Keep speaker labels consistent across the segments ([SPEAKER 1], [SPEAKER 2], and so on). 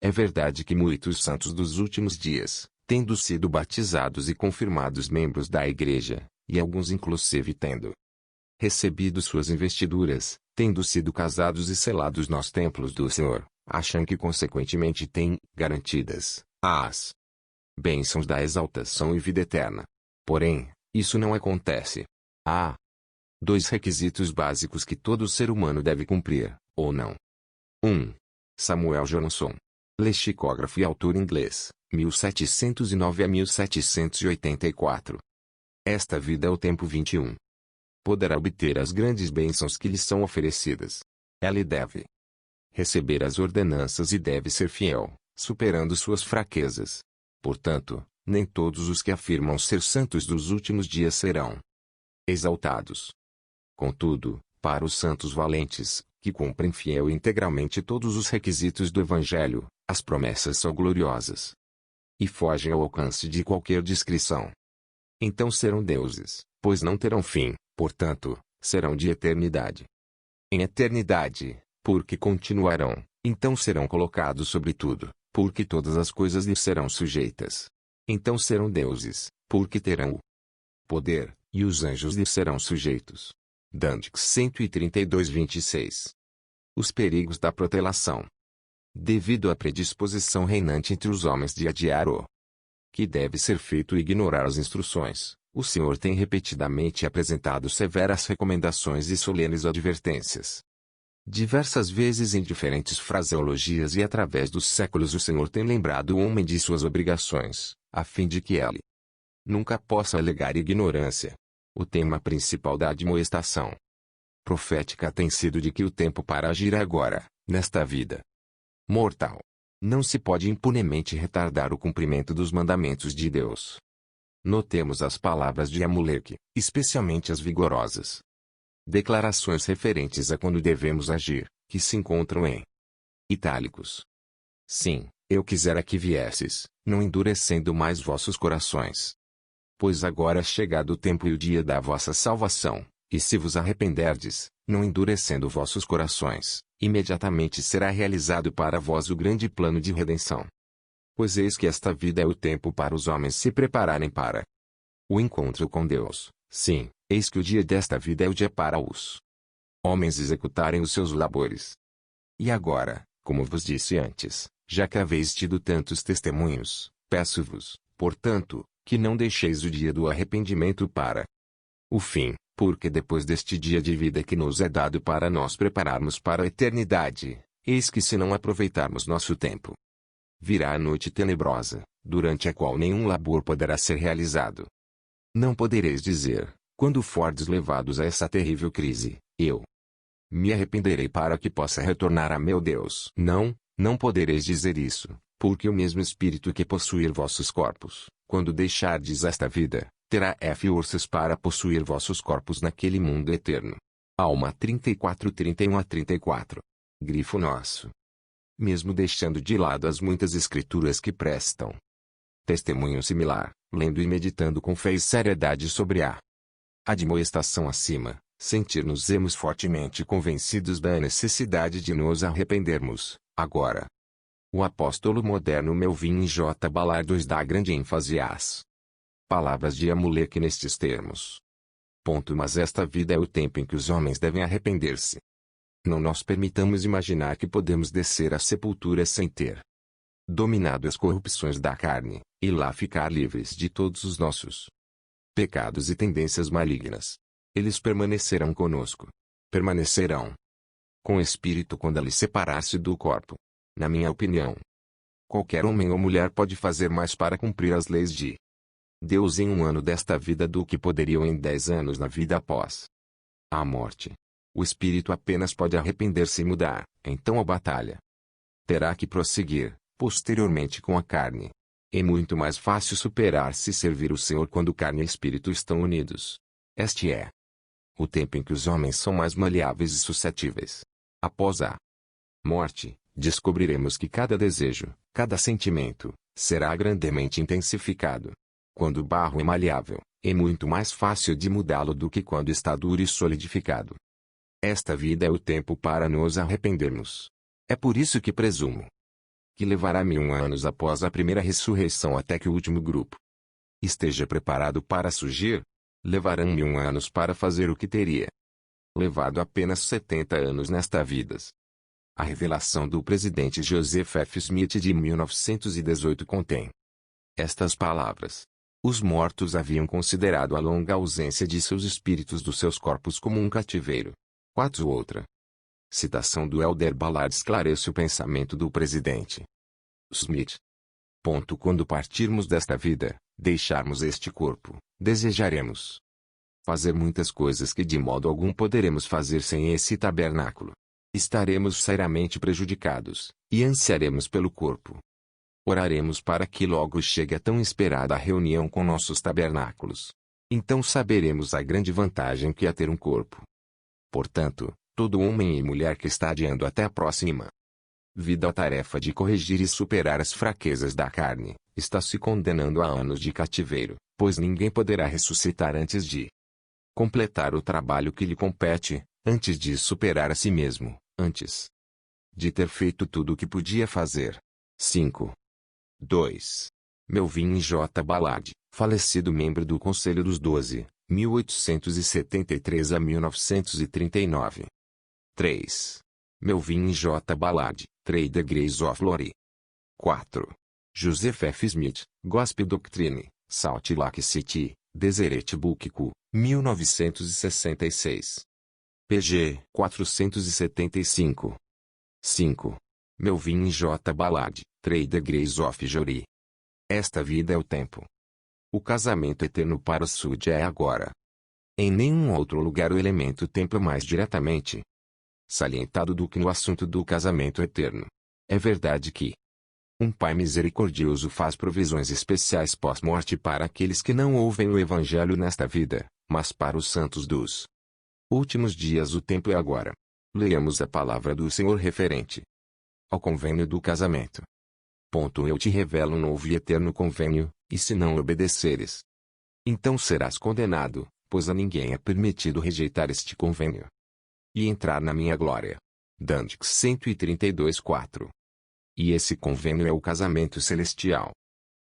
[SPEAKER 1] É verdade que muitos santos dos últimos dias, tendo sido batizados e confirmados membros da Igreja, e alguns inclusive tendo recebido suas investiduras, tendo sido casados e selados nos templos do Senhor, acham que consequentemente têm garantidas as bênçãos da exaltação e vida eterna. Porém, isso não acontece. Há dois requisitos básicos que todo ser humano deve cumprir, ou não. 1. Samuel Johnson, lexicógrafo e autor inglês, 1709 a 1784. Esta vida é o tempo 21. Poderá obter as grandes bênçãos que lhe são oferecidas. Ela deve receber as ordenanças e deve ser fiel, superando suas fraquezas. Portanto, nem todos os que afirmam ser santos dos últimos dias serão exaltados. Contudo, para os santos valentes, que cumprem fiel e integralmente todos os requisitos do Evangelho, as promessas são gloriosas e fogem ao alcance de qualquer descrição. Então serão deuses, pois não terão fim, portanto, serão de eternidade em eternidade, porque continuarão, então serão colocados sobre tudo, porque todas as coisas lhes serão sujeitas. Então serão deuses, porque terão o poder, e os anjos lhes serão sujeitos. Dantes 132:26. Os perigos da protelação. Devido à predisposição reinante entre os homens de adiar o que deve ser feito e ignorar as instruções, o Senhor tem repetidamente apresentado severas recomendações e solenes advertências. Diversas vezes em diferentes fraseologias e através dos séculos o Senhor tem lembrado o homem de suas obrigações, a fim de que ele nunca possa alegar ignorância. O tema principal da admoestação profética tem sido de que o tempo para agir é agora, nesta vida mortal. Não se pode impunemente retardar o cumprimento dos mandamentos de Deus. Notemos as palavras de Amulek, especialmente as vigorosas declarações referentes a quando devemos agir, que se encontram em itálicos. Sim, eu quisera que viesses, não endurecendo mais vossos corações. Pois agora é chegado o tempo e o dia da vossa salvação, e se vos arrependerdes, não endurecendo vossos corações, imediatamente será realizado para vós o grande plano de redenção. Pois eis que esta vida é o tempo para os homens se prepararem para o encontro com Deus. Sim, eis que o dia desta vida é o dia para os homens executarem os seus labores. E agora, como vos disse antes, já que haveis tido tantos testemunhos, peço-vos, portanto, que não deixeis o dia do arrependimento para o fim, porque depois deste dia de vida que nos é dado para nós prepararmos para a eternidade, eis que se não aproveitarmos nosso tempo, virá a noite tenebrosa, durante a qual nenhum labor poderá ser realizado. Não podereis dizer, quando fordes levados a essa terrível crise, eu me arrependerei para que possa retornar a meu Deus. Não, não podereis dizer isso, porque o mesmo Espírito que possuir vossos corpos, quando deixardes esta vida, terá forças para possuir vossos corpos naquele mundo eterno. Alma 34:31-34. Grifo nosso. Mesmo deixando de lado as muitas escrituras que prestam testemunho similar, lendo e meditando com fé e seriedade sobre a admoestação acima, sentir-nos-emos fortemente convencidos da necessidade de nos arrependermos, agora. O apóstolo moderno Melvin J. Ballard dá grande ênfase às palavras de Amulek nestes termos. Mas esta vida é o tempo em que os homens devem arrepender-se. Não nos permitamos imaginar que podemos descer à sepultura sem ter dominado as corrupções da carne, e lá ficar livres de todos os nossos pecados e tendências malignas. Eles permanecerão conosco. Permanecerão com o espírito quando ele separar-se do corpo. Na minha opinião, qualquer homem ou mulher pode fazer mais para cumprir as leis de Deus em um ano desta vida do que poderiam em 10 anos na vida após a morte. O espírito apenas pode arrepender-se e mudar, então a batalha terá que prosseguir, posteriormente com a carne. É muito mais fácil superar-se e servir o Senhor quando carne e espírito estão unidos. Este é o tempo em que os homens são mais maleáveis e suscetíveis. Após a morte, descobriremos que cada desejo, cada sentimento, será grandemente intensificado. Quando o barro é maleável, é muito mais fácil de mudá-lo do que quando está duro e solidificado. Esta vida é o tempo para nos arrependermos. É por isso que presumo que levará 1000 anos após a primeira ressurreição até que o último grupo esteja preparado para surgir. Levarão 1000 anos para fazer o que teria levado apenas 70 anos nesta vida. A revelação do presidente Joseph F. Smith de 1918 contém estas palavras. Os mortos haviam considerado a longa ausência de seus espíritos dos seus corpos como um cativeiro. 4. Outra citação do Elder Ballard esclarece o pensamento do presidente Smith. Quando partirmos desta vida, deixarmos este corpo, desejaremos fazer muitas coisas que de modo algum poderemos fazer sem esse tabernáculo. Estaremos seriamente prejudicados, e ansiaremos pelo corpo. Oraremos para que logo chegue a tão esperada reunião com nossos tabernáculos. Então saberemos a grande vantagem que é ter um corpo. Portanto, todo homem e mulher que está adiando até a próxima vida a tarefa de corrigir e superar as fraquezas da carne, está se condenando a anos de cativeiro, pois ninguém poderá ressuscitar antes de completar o trabalho que lhe compete, antes de superar a si mesmo, antes de ter feito tudo o que podia fazer. 5. 2. Melvin J. Ballard, falecido membro do Conselho dos 12, 1873 a 1939. 3. Melvin J. Ballard, Trader Grace of Glory. 4. Joseph F. Smith, Gospel Doctrine, Salt Lake City, Deseret Book Co., 1966. pg 475. 5. Melvin J. Ballard, Trader Grace of Glory. Esta vida é o tempo. O casamento eterno para o Sud é agora. Em nenhum outro lugar o elemento tempo é mais diretamente salientado do que no assunto do casamento eterno. É verdade que um Pai misericordioso faz provisões especiais pós-morte para aqueles que não ouvem o Evangelho nesta vida, mas para os santos dos últimos dias o tempo é agora. Leamos a palavra do Senhor referente ao convênio do casamento. Eu te revelo um novo e eterno convênio, e se não obedeceres, então serás condenado, pois a ninguém é permitido rejeitar este convênio e entrar na minha glória. Dantes 132:4. E esse convênio é o casamento celestial.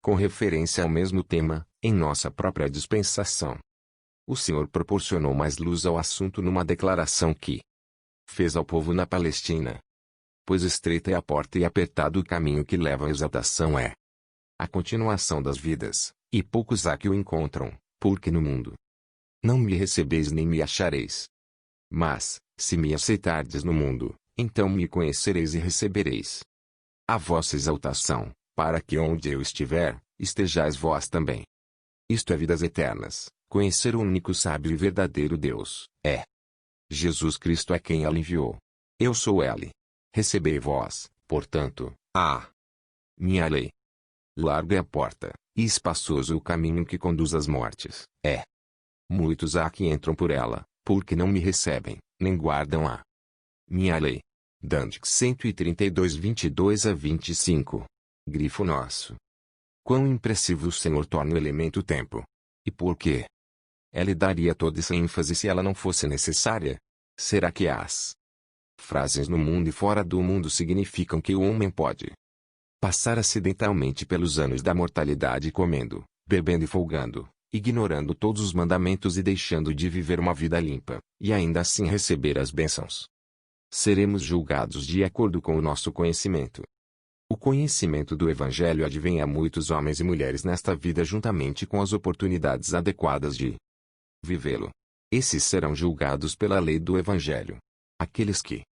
[SPEAKER 1] Com referência ao mesmo tema, em nossa própria dispensação, o Senhor proporcionou mais luz ao assunto numa declaração que fez ao povo na Palestina. Pois estreita é a porta e apertado o caminho que leva à exaltação é a continuação das vidas, e poucos há que o encontram, porque no mundo não me recebeis nem me achareis. Mas, se me aceitardes no mundo, então me conhecereis e recebereis a vossa exaltação, para que onde eu estiver, estejais vós também. Isto é vidas eternas, conhecer o único sábio e verdadeiro Deus, é Jesus Cristo é quem ele enviou. Eu sou ele. Recebei vós, portanto, a minha lei. Larga é a porta, e espaçoso o caminho que conduz às mortes. Muitos há que entram por ela, porque não me recebem, nem guardam a minha lei. Dantes 132:22-25. Grifo nosso. Quão impressivo o Senhor torna o elemento tempo. E por quê? Ele daria toda essa ênfase se ela não fosse necessária? Será que as frases no mundo e fora do mundo significam que o homem pode passar acidentalmente pelos anos da mortalidade comendo, bebendo e folgando, ignorando todos os mandamentos e deixando de viver uma vida limpa, e ainda assim receber as bênçãos? Seremos julgados de acordo com o nosso conhecimento. O conhecimento do Evangelho advém a muitos homens e mulheres nesta vida juntamente com as oportunidades adequadas de vivê-lo. Esses serão julgados pela lei do Evangelho. Aqueles que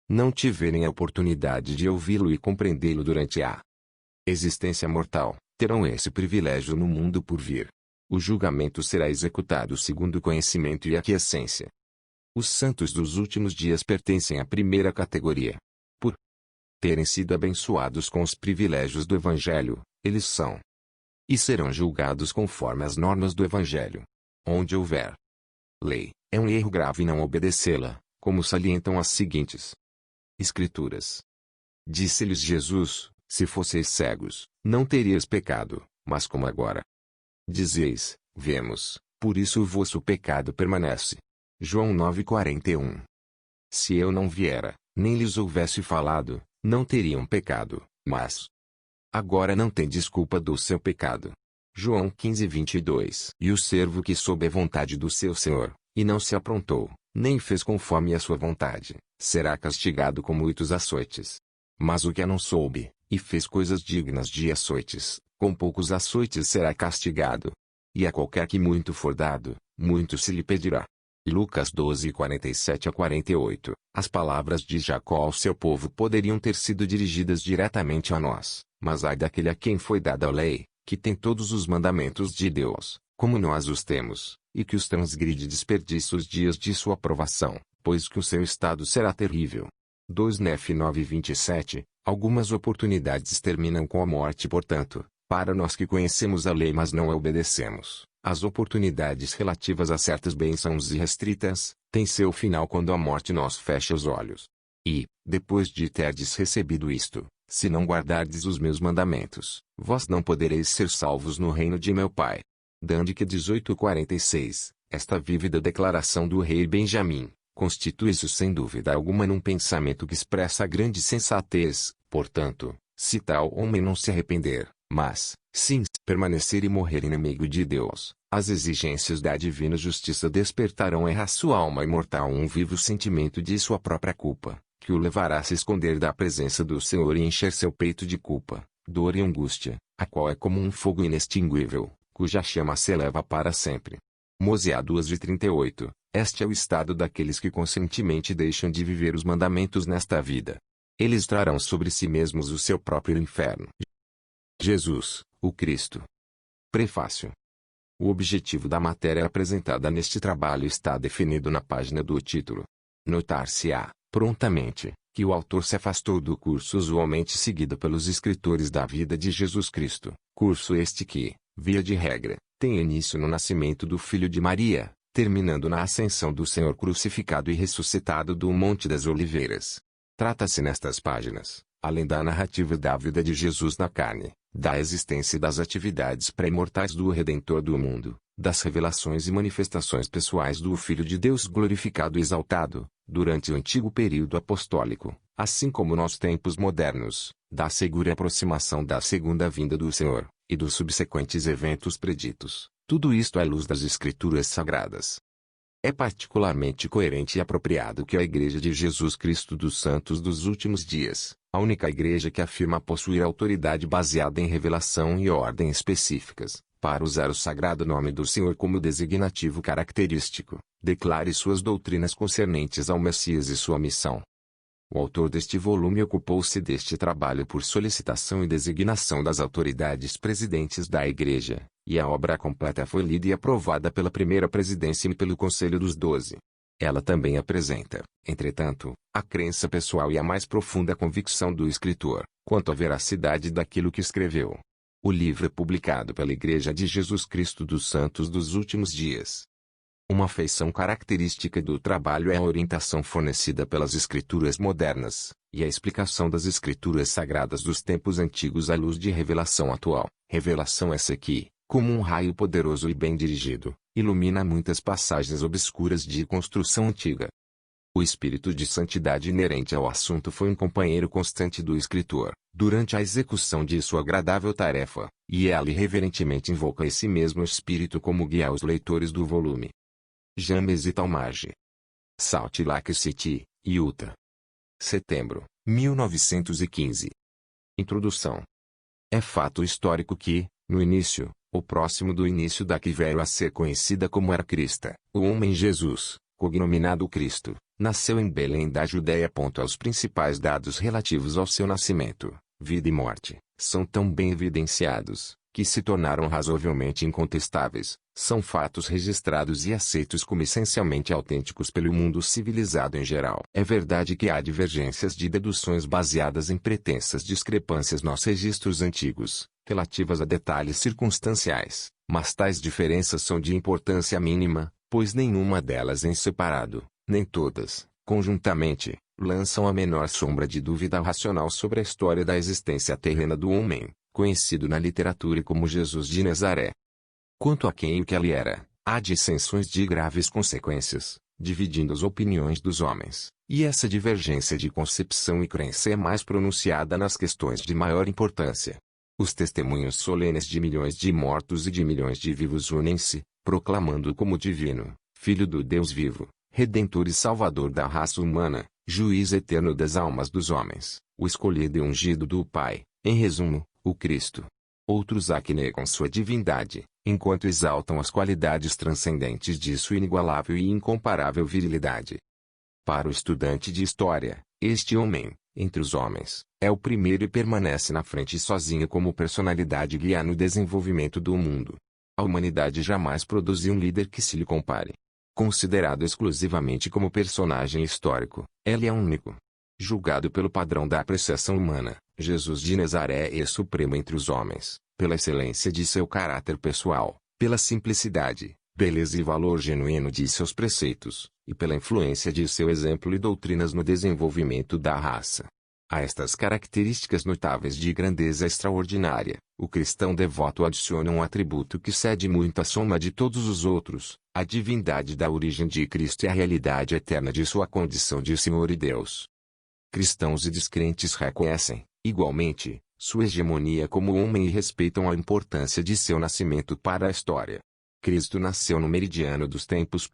[SPEAKER 1] não tiverem a oportunidade de ouvi-lo e compreendê-lo durante a existência mortal, terão esse privilégio no mundo por vir. O julgamento será executado segundo o conhecimento e a aquiescência. Os santos dos últimos dias pertencem à primeira categoria. Por terem sido abençoados com os privilégios do Evangelho, eles são e serão julgados conforme as normas do Evangelho. Onde houver lei, é um erro grave não obedecê-la, como salientam as seguintes Escrituras. Disse-lhes Jesus: se fosseis cegos, não terias pecado, mas como agora dizeis, vemos, por isso o vosso pecado permanece. João 9:41. Se eu não viera, nem lhes houvesse falado, não teriam pecado, Mas agora não tem desculpa do seu pecado. João 15:22. E o servo que soube a vontade do seu senhor, e não se aprontou, nem fez conforme a sua vontade, será castigado com muitos açoites. Mas o que não soube, e fez coisas dignas de açoites, com poucos açoites será castigado. E a qualquer que muito for dado, muito se lhe pedirá. Lucas 12:47-48. As palavras de Jacó ao seu povo poderiam ter sido dirigidas diretamente a nós, mas ai daquele a quem foi dada a lei, que tem todos os mandamentos de Deus, como nós os temos, e que os transgride e desperdiça os dias de sua aprovação, pois que o seu estado será terrível. 2 Nef 9:27. Algumas oportunidades terminam com a morte, portanto, para nós que conhecemos a lei mas não a obedecemos, as oportunidades relativas a certas bênçãos irrestritas, têm seu final quando a morte nos fecha os olhos. E, depois de terdes recebido isto, se não guardardes os meus mandamentos, vós não podereis ser salvos no reino de meu Pai. Dandique 18:46. Esta vívida declaração do rei Benjamim constitui-se sem dúvida alguma num pensamento que expressa grande sensatez. Portanto, se tal homem não se arrepender, mas, sim, permanecer e morrer inimigo de Deus, as exigências da divina justiça despertarão em sua alma imortal um vivo sentimento de sua própria culpa, que o levará a se esconder da presença do Senhor e encher seu peito de culpa, dor e angústia, a qual é como um fogo inextinguível, cuja chama se eleva para sempre. Mosiá 2:38. Este é o estado daqueles que conscientemente deixam de viver os mandamentos nesta vida. Eles trarão sobre si mesmos o seu próprio inferno. Jesus, o Cristo. Prefácio. O objetivo da matéria apresentada neste trabalho está definido na página do título. Notar-se-á, prontamente, que o autor se afastou do curso usualmente seguido pelos escritores da vida de Jesus Cristo, curso este que, via de regra, tem início no nascimento do Filho de Maria, terminando na ascensão do Senhor crucificado e ressuscitado do Monte das Oliveiras. Trata-se nestas páginas, além da narrativa da vida de Jesus na carne, da existência e das atividades pré-mortais do Redentor do mundo, das revelações e manifestações pessoais do Filho de Deus glorificado e exaltado, durante o antigo período apostólico, assim como nos tempos modernos, da segura aproximação da segunda vinda do Senhor, e dos subsequentes eventos preditos, tudo isto à luz das Escrituras Sagradas. É particularmente coerente e apropriado que a Igreja de Jesus Cristo dos Santos dos Últimos Dias, a única igreja que afirma possuir autoridade baseada em revelação e ordem específicas, para usar o sagrado nome do Senhor como designativo característico, declare suas doutrinas concernentes ao Messias e sua missão. O autor deste volume ocupou-se deste trabalho por solicitação e designação das autoridades presidentes da Igreja, e a obra completa foi lida e aprovada pela primeira presidência e pelo Conselho dos 12. Ela também apresenta, entretanto, a crença pessoal e a mais profunda convicção do escritor, quanto à veracidade daquilo que escreveu. O livro é publicado pela Igreja de Jesus Cristo dos Santos dos Últimos Dias. Uma feição característica do trabalho é a orientação fornecida pelas escrituras modernas, e a explicação das escrituras sagradas dos tempos antigos à luz de revelação atual. Revelação essa que, como um raio poderoso e bem dirigido, ilumina muitas passagens obscuras de construção antiga. O espírito de santidade inerente ao assunto foi um companheiro constante do escritor, durante a execução de sua agradável tarefa, e ela irreverentemente invoca esse mesmo espírito como guia aos leitores do volume. James e Talmage. Salt Lake City, Utah. Setembro, 1915. Introdução. É fato histórico que, no início, ou próximo do início da que veio a ser conhecida como era Crista, o homem Jesus, cognominado Cristo, nasceu em Belém da Judéia. Os principais dados relativos ao seu nascimento, vida e morte, são tão bem evidenciados, que se tornaram razoavelmente incontestáveis, são fatos registrados e aceitos como essencialmente autênticos pelo mundo civilizado em geral. É verdade que há divergências de deduções baseadas em pretensas discrepâncias nos registros antigos, relativas a detalhes circunstanciais, mas tais diferenças são de importância mínima, pois nenhuma delas em separado, nem todas, conjuntamente, lançam a menor sombra de dúvida racional sobre a história da existência terrena do homem, conhecido na literatura como Jesus de Nazaré. Quanto a quem e o que ele era, há dissensões de graves consequências, dividindo as opiniões dos homens, e essa divergência de concepção e crença é mais pronunciada nas questões de maior importância. Os testemunhos solenes de milhões de mortos e de milhões de vivos unem-se, proclamando-o como divino, Filho do Deus vivo, Redentor e Salvador da raça humana, Juiz eterno das almas dos homens, o escolhido e ungido do Pai, em resumo, o Cristo. Outros há que negam sua divindade, enquanto exaltam as qualidades transcendentes de sua inigualável e incomparável virilidade. Para o estudante de história, este homem, entre os homens, é o primeiro e permanece na frente sozinho como personalidade guia no desenvolvimento do mundo. A humanidade jamais produziu um líder que se lhe compare. Considerado exclusivamente como personagem histórico, ele é único. Julgado pelo padrão da apreciação humana, Jesus de Nazaré é supremo entre os homens, pela excelência de seu caráter pessoal, pela simplicidade, beleza e valor genuíno de seus preceitos, e pela influência de seu exemplo e doutrinas no desenvolvimento da raça. A estas características notáveis de grandeza extraordinária, o cristão devoto adiciona um atributo que cede muito à soma de todos os outros, a divindade da origem de Cristo e a realidade eterna de sua condição de Senhor e Deus. Cristãos e descrentes reconhecem, igualmente, sua hegemonia como homem e respeitam a importância de seu nascimento para a história. Cristo nasceu no meridiano dos tempos.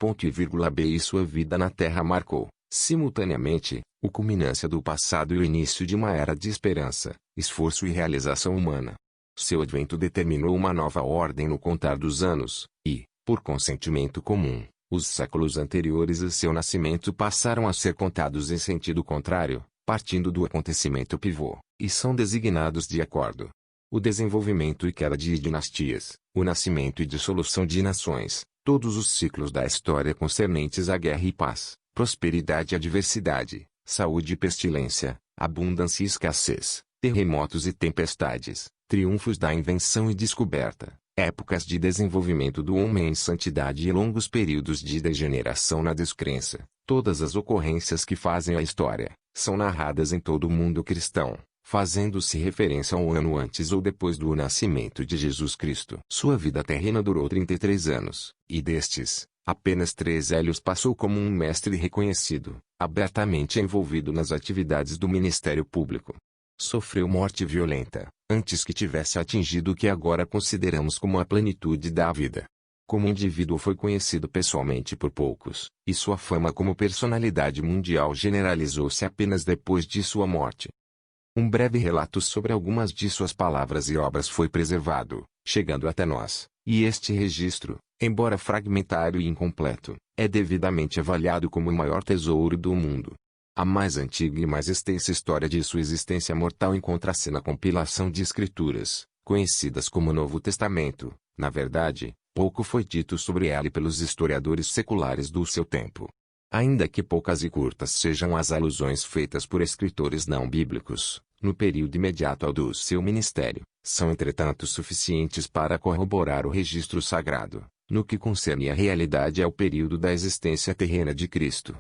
[SPEAKER 1] B e sua vida na Terra marcou, simultaneamente, a culminância do passado e o início de uma era de esperança, esforço e realização humana. Seu advento determinou uma nova ordem no contar dos anos, e, por consentimento comum, os séculos anteriores a seu nascimento passaram a ser contados em sentido contrário, partindo do acontecimento pivô, e são designados de acordo. O desenvolvimento e queda de dinastias, o nascimento e dissolução de nações, todos os ciclos da história concernentes à guerra e paz, prosperidade e adversidade, saúde e pestilência, abundância e escassez, terremotos e tempestades, triunfos da invenção e descoberta, épocas de desenvolvimento do homem em santidade e longos períodos de degeneração na descrença, todas as ocorrências que fazem a história, são narradas em todo o mundo cristão, fazendo-se referência a um ano antes ou depois do nascimento de Jesus Cristo. Sua vida terrena durou 33 anos, e destes, apenas 3 Hélios passou como um mestre reconhecido, abertamente envolvido nas atividades do ministério público. Sofreu morte violenta, antes que tivesse atingido o que agora consideramos como a plenitude da vida. Como indivíduo foi conhecido pessoalmente por poucos, e sua fama como personalidade mundial generalizou-se apenas depois de sua morte. Um breve relato sobre algumas de suas palavras e obras foi preservado, chegando até nós, e este registro, embora fragmentário e incompleto, é devidamente avaliado como o maior tesouro do mundo. A mais antiga e mais extensa história de sua existência mortal encontra-se na compilação de escrituras, conhecidas como Novo Testamento. Na verdade, pouco foi dito sobre ela pelos historiadores seculares do seu tempo. Ainda que poucas e curtas sejam as alusões feitas por escritores não bíblicos, no período imediato ao do seu ministério, são entretanto suficientes para corroborar o registro sagrado, no que concerne à realidade e ao período da existência terrena de Cristo.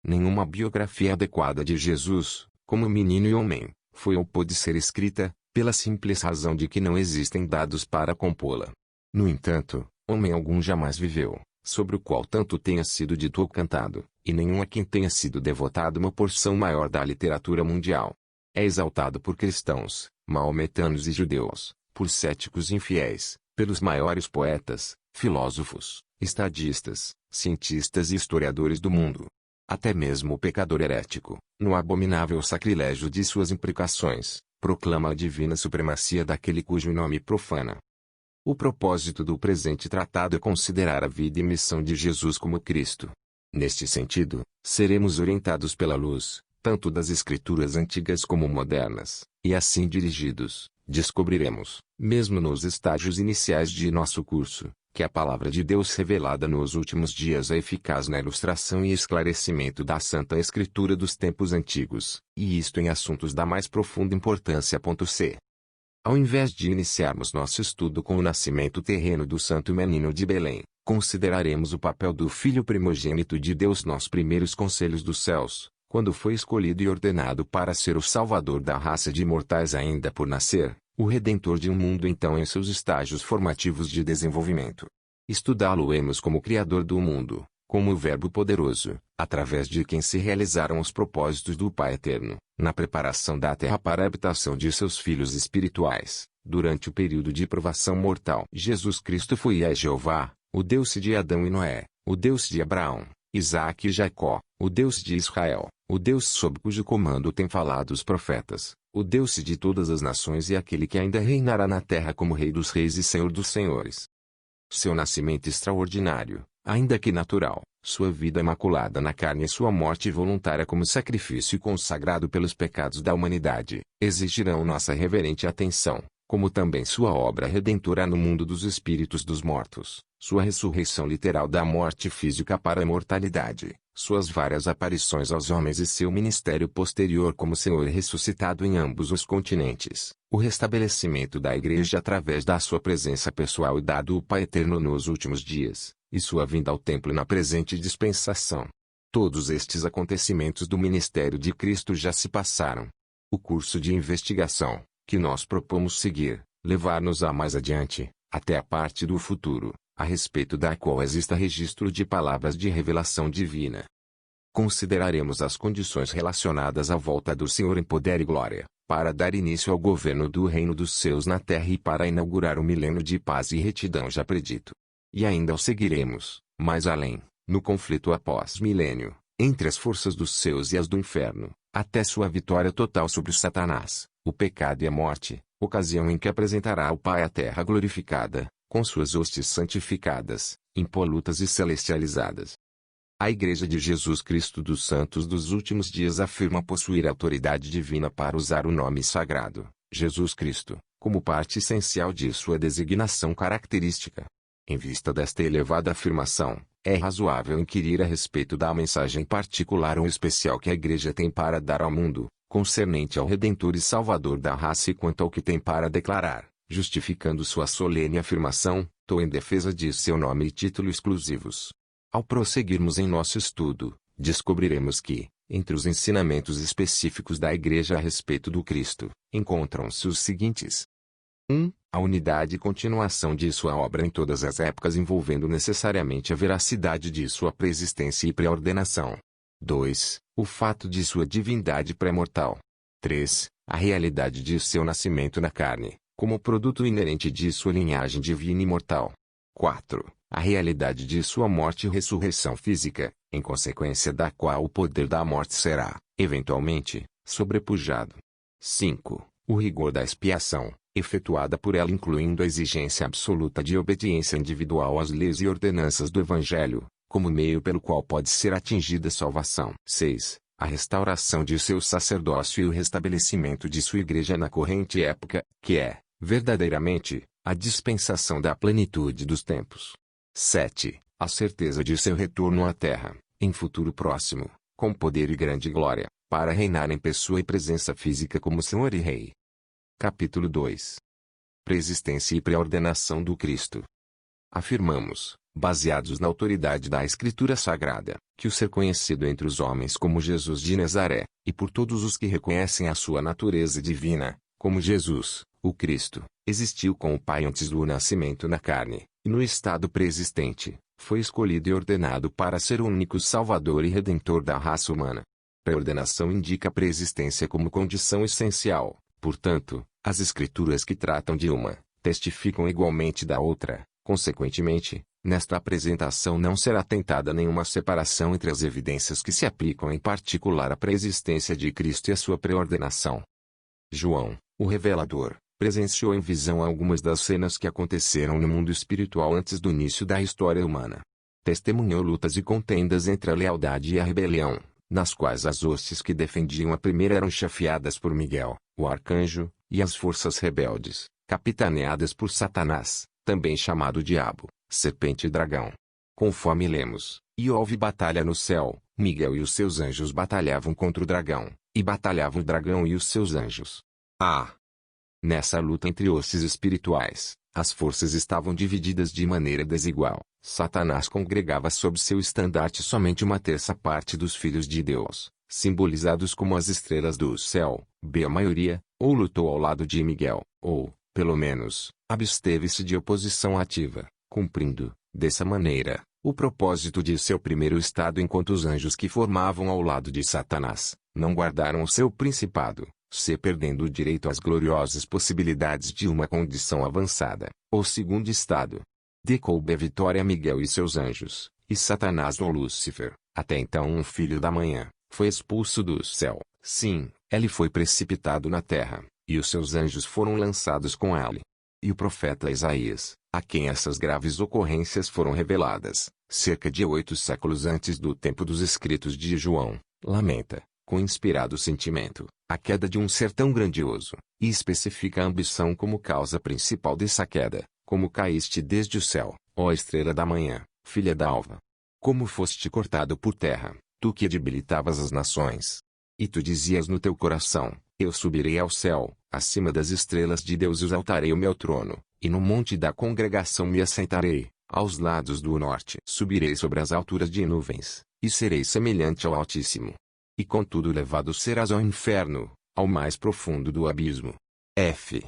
[SPEAKER 1] Nenhuma biografia adequada de Jesus, como menino e homem, foi ou pôde ser escrita, pela simples razão de que não existem dados para compô-la. No entanto, homem algum jamais viveu, sobre o qual tanto tenha sido dito ou cantado, e nenhum a quem tenha sido devotado uma porção maior da literatura mundial. É exaltado por cristãos, maometanos e judeus, por céticos e infiéis, pelos maiores poetas, filósofos, estadistas, cientistas e historiadores do mundo. Até mesmo o pecador herético, no abominável sacrilégio de suas imprecações, proclama a divina supremacia daquele cujo nome profana. O propósito do presente tratado é considerar a vida e missão de Jesus como Cristo. Neste sentido, seremos orientados pela luz, tanto das escrituras antigas como modernas, e assim dirigidos, descobriremos, mesmo nos estágios iniciais de nosso curso, que a palavra de Deus revelada nos últimos dias é eficaz na ilustração e esclarecimento da Santa Escritura dos tempos antigos, e isto em assuntos da mais profunda importância. C. Ao invés de iniciarmos nosso estudo com o nascimento terreno do Santo Menino de Belém, consideraremos o papel do Filho primogênito de Deus nos primeiros conselhos dos céus, quando foi escolhido e ordenado para ser o Salvador da raça de mortais ainda por nascer, o Redentor de um mundo então em seus estágios formativos de desenvolvimento. Estudá-lo-emos como Criador do mundo, como o Verbo poderoso, através de quem se realizaram os propósitos do Pai eterno, na preparação da terra para a habitação de seus filhos espirituais, durante o período de provação mortal. Jesus Cristo foi e é Jeová, o Deus de Adão e Noé, o Deus de Abraão, Isaque e Jacó, o Deus de Israel, o Deus sob cujo comando têm falado os profetas, o Deus de todas as nações e aquele que ainda reinará na terra como Rei dos reis e Senhor dos senhores. Seu nascimento extraordinário, ainda que natural, sua vida imaculada na carne e sua morte voluntária como sacrifício consagrado pelos pecados da humanidade, exigirão nossa reverente atenção, como também sua obra redentora no mundo dos espíritos dos mortos, sua ressurreição literal da morte física para a imortalidade, suas várias aparições aos homens e seu ministério posterior como Senhor ressuscitado em ambos os continentes, o restabelecimento da Igreja através da sua presença pessoal e dado o Pai eterno nos últimos dias, e sua vinda ao templo na presente dispensação. Todos estes acontecimentos do ministério de Cristo já se passaram. O curso de investigação, que nós propomos seguir, levar-nos a mais adiante, até a parte do futuro, a respeito da qual exista registro de palavras de revelação divina. Consideraremos as condições relacionadas à volta do Senhor em poder e glória, para dar início ao governo do reino dos céus na terra e para inaugurar o milênio de paz e retidão já predito. E ainda o seguiremos, mais além, no conflito após milênio, entre as forças dos céus e as do inferno, até sua vitória total sobre Satanás, o pecado e a morte, ocasião em que apresentará ao Pai a terra glorificada, com suas hostes santificadas, impolutas e celestializadas. A Igreja de Jesus Cristo dos Santos dos Últimos Dias afirma possuir autoridade divina para usar o nome sagrado, Jesus Cristo, como parte essencial de sua designação característica. Em vista desta elevada afirmação, é razoável inquirir a respeito da mensagem particular ou especial que a Igreja tem para dar ao mundo, concernente ao Redentor e Salvador da raça e quanto ao que tem para declarar, justificando sua solene afirmação, em defesa de seu nome e título exclusivos. Ao prosseguirmos em nosso estudo, descobriremos que, entre os ensinamentos específicos da Igreja a respeito do Cristo, encontram-se os seguintes. 1. A unidade e continuação de sua obra em todas as épocas envolvendo necessariamente a veracidade de sua preexistência e pré-ordenação. 2. O fato de sua divindade pré-mortal. 3. A realidade de seu nascimento na carne, como produto inerente de sua linhagem divina e mortal. 4. A realidade de sua morte e ressurreição física, em consequência da qual o poder da morte será, eventualmente, sobrepujado. 5. O rigor da expiação, efetuada por ela incluindo a exigência absoluta de obediência individual às leis e ordenanças do Evangelho, como meio pelo qual pode ser atingida a salvação. 6. A restauração de seu sacerdócio e o restabelecimento de sua Igreja na corrente época, que é, verdadeiramente, a dispensação da plenitude dos tempos. 7. A certeza de seu retorno à terra, em futuro próximo, com poder e grande glória, para reinar em pessoa e presença física como Senhor e Rei. Capítulo 2. Preexistência e pré-ordenação do Cristo. Afirmamos, baseados na autoridade da Escritura Sagrada, que o ser conhecido entre os homens como Jesus de Nazaré, e por todos os que reconhecem a sua natureza divina, como Jesus, o Cristo, existiu com o Pai antes do nascimento na carne, e no estado pré-existente, foi escolhido e ordenado para ser o único Salvador e Redentor da raça humana. Pré-ordenação indica a pré-existência como condição essencial, portanto, as Escrituras que tratam de uma, testificam igualmente da outra. Consequentemente, nesta apresentação não será tentada nenhuma separação entre as evidências que se aplicam em particular à pré-existência de Cristo e a sua pré-ordenação. João, o revelador, presenciou em visão algumas das cenas que aconteceram no mundo espiritual antes do início da história humana. Testemunhou lutas e contendas entre a lealdade e a rebelião, nas quais as hostes que defendiam a primeira eram chefiadas por Miguel, o arcanjo, e as forças rebeldes, capitaneadas por Satanás, também chamado Diabo, serpente e dragão. Conforme lemos, e houve batalha no céu, Miguel e os seus anjos batalhavam contra o dragão, e batalhava o dragão e os seus anjos. Nessa luta entre hostes espirituais, as forças estavam divididas de maneira desigual. Satanás congregava sob seu estandarte somente uma terça parte dos filhos de Deus, simbolizados como as estrelas do céu, a maioria, ou lutou ao lado de Miguel, ou, pelo menos, absteve-se de oposição ativa, cumprindo, dessa maneira, O propósito de seu primeiro estado enquanto os anjos que formavam ao lado de Satanás, não guardaram o seu principado, se perdendo o direito às gloriosas possibilidades de uma condição avançada, ou segundo estado. Decoube a vitória a Miguel e seus anjos, e Satanás ou Lúcifer, até então um filho da manhã, foi expulso do céu. Sim, ele foi precipitado na terra, e os seus anjos foram lançados com ele. E o profeta Isaías, a quem essas graves ocorrências foram reveladas, cerca de 8 séculos antes do tempo dos escritos de João, lamenta, com inspirado sentimento, a queda de um ser tão grandioso, e especifica a ambição como causa principal dessa queda. Como caíste desde o céu, ó estrela da manhã, filha da alva. Como foste cortado por terra, tu que debilitavas as nações. E tu dizias no teu coração, eu subirei ao céu, acima das estrelas de Deus exaltarei o meu trono, e no monte da congregação me assentarei, aos lados do norte. Subirei sobre as alturas de nuvens, e serei semelhante ao Altíssimo. E contudo levado serás ao inferno, ao mais profundo do abismo. F.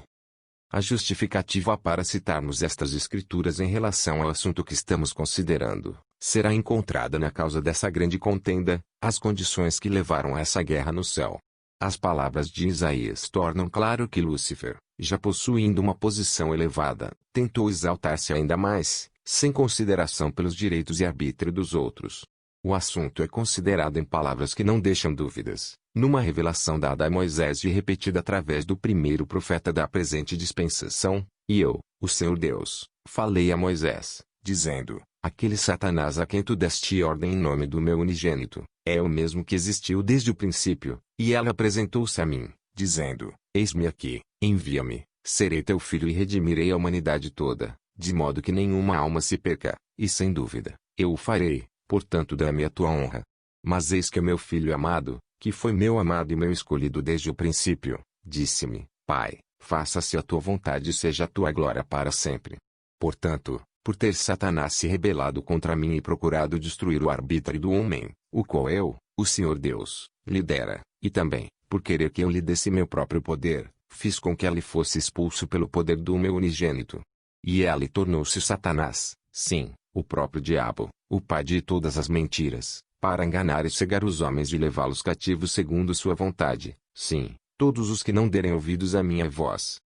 [SPEAKER 1] A justificativa para citarmos estas escrituras em relação ao assunto que estamos considerando, será encontrada na causa dessa grande contenda, as condições que levaram a essa guerra no céu. As palavras de Isaías tornam claro que Lúcifer, já possuindo uma posição elevada, tentou exaltar-se ainda mais, sem consideração pelos direitos e arbítrio dos outros. O assunto é considerado em palavras que não deixam dúvidas, numa revelação dada a Moisés e repetida através do primeiro profeta da presente dispensação, e eu, o Senhor Deus, falei a Moisés, dizendo, aquele Satanás a quem tu deste ordem em nome do meu unigênito, é o mesmo que existiu desde o princípio, e ela apresentou-se a mim, dizendo, eis-me aqui, envia-me, serei teu filho e redimirei a humanidade toda, de modo que nenhuma alma se perca, e sem dúvida, eu o farei. Portanto dá-me a tua honra. Mas eis que o meu filho amado, que foi meu amado e meu escolhido desde o princípio, disse-me, Pai, faça-se a tua vontade e seja a tua glória para sempre. Portanto, por ter Satanás se rebelado contra mim e procurado destruir o arbítrio do homem, o qual eu, o Senhor Deus, lhe dera, e também, por querer que eu lhe desse meu próprio poder, fiz com que ele fosse expulso pelo poder do meu unigênito. E ele tornou-se Satanás, sim, o próprio diabo, o pai de todas as mentiras, para enganar e cegar os homens e levá-los cativos segundo sua vontade, sim, todos os que não derem ouvidos à minha voz.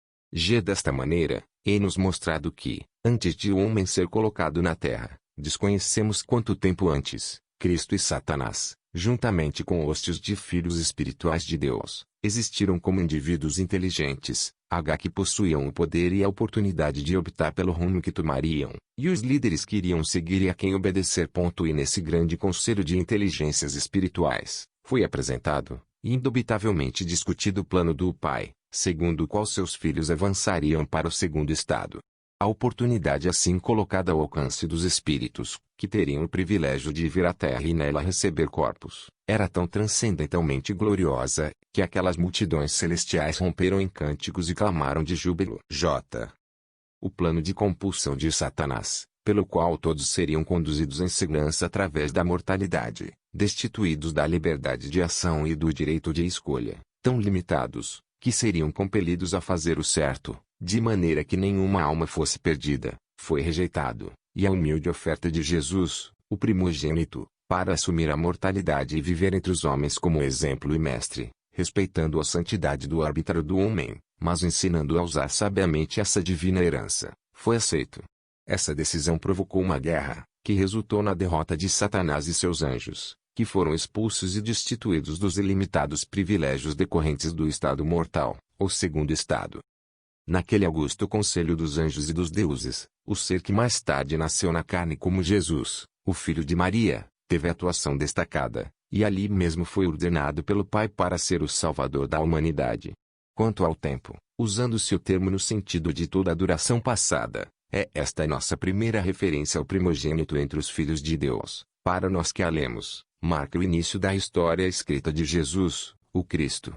[SPEAKER 1] Desta maneira, é-nos mostrado que, antes de o homem ser colocado na terra, desconhecemos quanto tempo antes, Cristo e Satanás, juntamente com hostes de filhos espirituais de Deus, existiram como indivíduos inteligentes, que possuíam o poder e a oportunidade de optar pelo rumo que tomariam, e os líderes que iriam seguir e a quem obedecer. E nesse grande conselho de inteligências espirituais, foi apresentado, e indubitavelmente discutido o plano do Pai, segundo o qual seus filhos avançariam para o segundo estado. A oportunidade assim colocada ao alcance dos espíritos, que teriam o privilégio de vir à Terra e nela receber corpos, era tão transcendentalmente gloriosa, que aquelas multidões celestiais romperam em cânticos e clamaram de júbilo. O plano de compulsão de Satanás, pelo qual todos seriam conduzidos em segurança através da mortalidade, destituídos da liberdade de ação e do direito de escolha, tão limitados, que seriam compelidos a fazer o certo, de maneira que nenhuma alma fosse perdida, foi rejeitado, e a humilde oferta de Jesus, o primogênito, para assumir a mortalidade e viver entre os homens como exemplo e mestre, respeitando a santidade do arbítrio do homem, mas ensinando a usar sabiamente essa divina herança, foi aceito. Essa decisão provocou uma guerra, que resultou na derrota de Satanás e seus anjos, que foram expulsos e destituídos dos ilimitados privilégios decorrentes do estado mortal, ou segundo estado. Naquele augusto conselho dos anjos e dos deuses, o ser que mais tarde nasceu na carne como Jesus, o filho de Maria, teve atuação destacada, e ali mesmo foi ordenado pelo Pai para ser o Salvador da humanidade. Quanto ao tempo, usando-se o termo no sentido de toda a duração passada, é esta a nossa primeira referência ao primogênito entre os filhos de Deus, para nós que a lemos, marca o início da história escrita de Jesus, o Cristo.